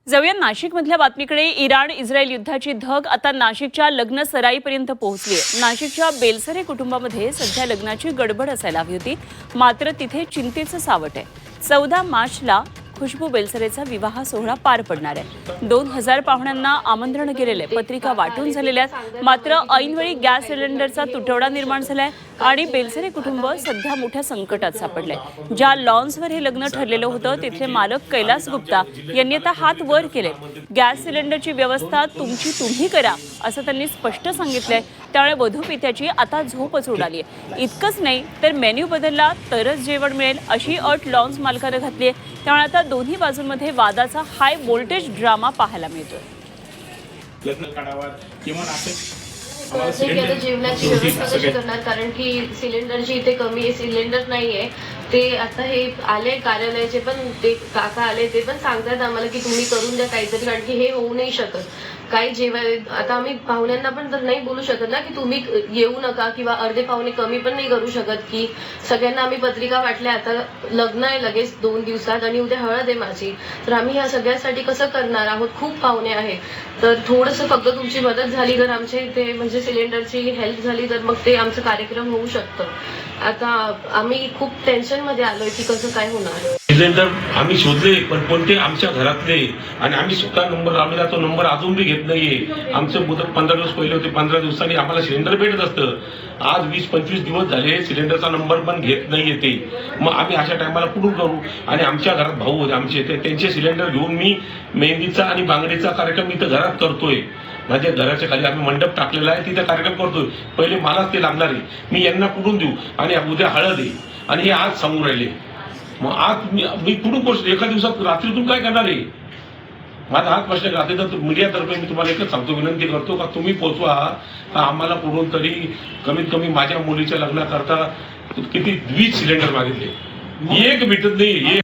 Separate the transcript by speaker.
Speaker 1: जाऊया नाशिकमधल्या बातमीकडे। Iran Israel युद्धाची धग आता नाशिकच्या लग्न सराईपर्यंत पोहोचली आहे। नाशिकच्या बेलसरे कुटुंबामध्ये सध्या लग्नाची गडबड असायला हवी होती, मात्र तिथे चिंतेचं सावट आहे। 14 मार्चला खुशबू बेलसरेचा विवाह सोहळा पार पडणार आहे। 2000 पाहुण्यांना आमंत्रण गेलेले, पत्रिका वाटून झालेल्या आहेत, मात्र ऐनवेळी गॅस सिलेंडरचा तुटवडा निर्माण झालाय आणि बेलसरे कुटुंब सध्या मोठ्या संकटात सापडलंय। ज्या लॉन्सवर हे लग्न ठरलेलं होतं तिथले मालक कैलास गुप्ता यांनी आता हात वर केले। गॅस सिलेंडरची व्यवस्था तुमची तुम्ही करा असं त्यांनी स्पष्ट सांगितलंय। त्यामुळे वधूपित्याची आता झोपच उडाली आहे। इतकंच नाही तर मेन्यू बदलला तरच जेवण मिळेल अशी अट लॉन्स मालकानं घातली आहे। त्यामुळे आता दोन्ही बाजूंमध्ये वादाचा हाय व्होल्टेज ड्रामा पाहायला मिळतोय।
Speaker 2: जेवणाची व्यवस्था कशी करणार, कारण की सिलेंडरची इथे कमी आहे, सिलेंडर नाहीये। ते आता हे आले कार्यालयाचे पण, ते काका आले ते पण सांगतात आम्हाला की तुम्ही करून द्या काहीतरी, कारण की हे होऊ नाही शकत। काही जेवाय आता आम्ही पाहुण्यांना पण तर नाही बोलू शकत ना की तुम्ही येऊ नका, किंवा अर्धे पाहुणे कमी पण नाही करू शकत की सगळ्यांना आम्ही पत्रिका वाटल्या। आता लग्न आहे लगेच 2 दिवसात आणि उद्या हळद आहे माझी, तर आम्ही ह्या सगळ्यासाठी कसं करणार आहोत? खूप पाहुणे आहेत, तर थोडंसं फक्त तुमची मदत झाली तर आमच्या इथे म्हणजे सिलेंडरची हेल्प झाली तर मग ते आमचं कार्यक्रम होऊ शकतं। आता आम्ही खूप टेन्शन मध्ये आलोय की कसं काय होणार।
Speaker 3: सिलेंडर आम्ही शोधले पण कोणते आमच्या घरातले, आणि आम्ही स्वतः नंबर लावलेला तो नंबर अजून बी घेत नाहीये। आमचे मुदत 15 दिवस पहिले होते, 15 दिवसांनी आम्हाला सिलेंडर भेटत असतं। आज 20-25 दिवस झाले सिलेंडरचा नंबर पण घेत नाहीये ते। मग आम्ही अशा टायमाला कुठून करू? आणि आमच्या घरात भाऊ होते आमचे, त्यांचे सिलेंडर घेऊन मी मेहंदीचा आणि बांगडीचा कार्यक्रम इथं घरात करतोय। माझ्या घराच्या खाली आम्ही मंडप टाकलेला आहे, तिथे कार्यक्रम करतोय। पहिले मलाच ते लागणार आहे, मी यांना कुठून देऊ? आणि उद्या हळद आहे आणि हे आज सांगून राहिले। मग आज मी कुठून पोहोचतो? एका दिवसात रात्रीतून काय करणार आहे? माझा हाच प्रश्न आहे। रात्री तर मीडियातर्फे मी तुम्हाला एकच सांगतो, विनंती करतो का तुम्ही पोहोचवा। आम्हाला कुठून तरी कमीत कमी माझ्या मुलीच्या लग्नाकरता किती 20 सिलेंडर मागितले, एक भेटत नाही।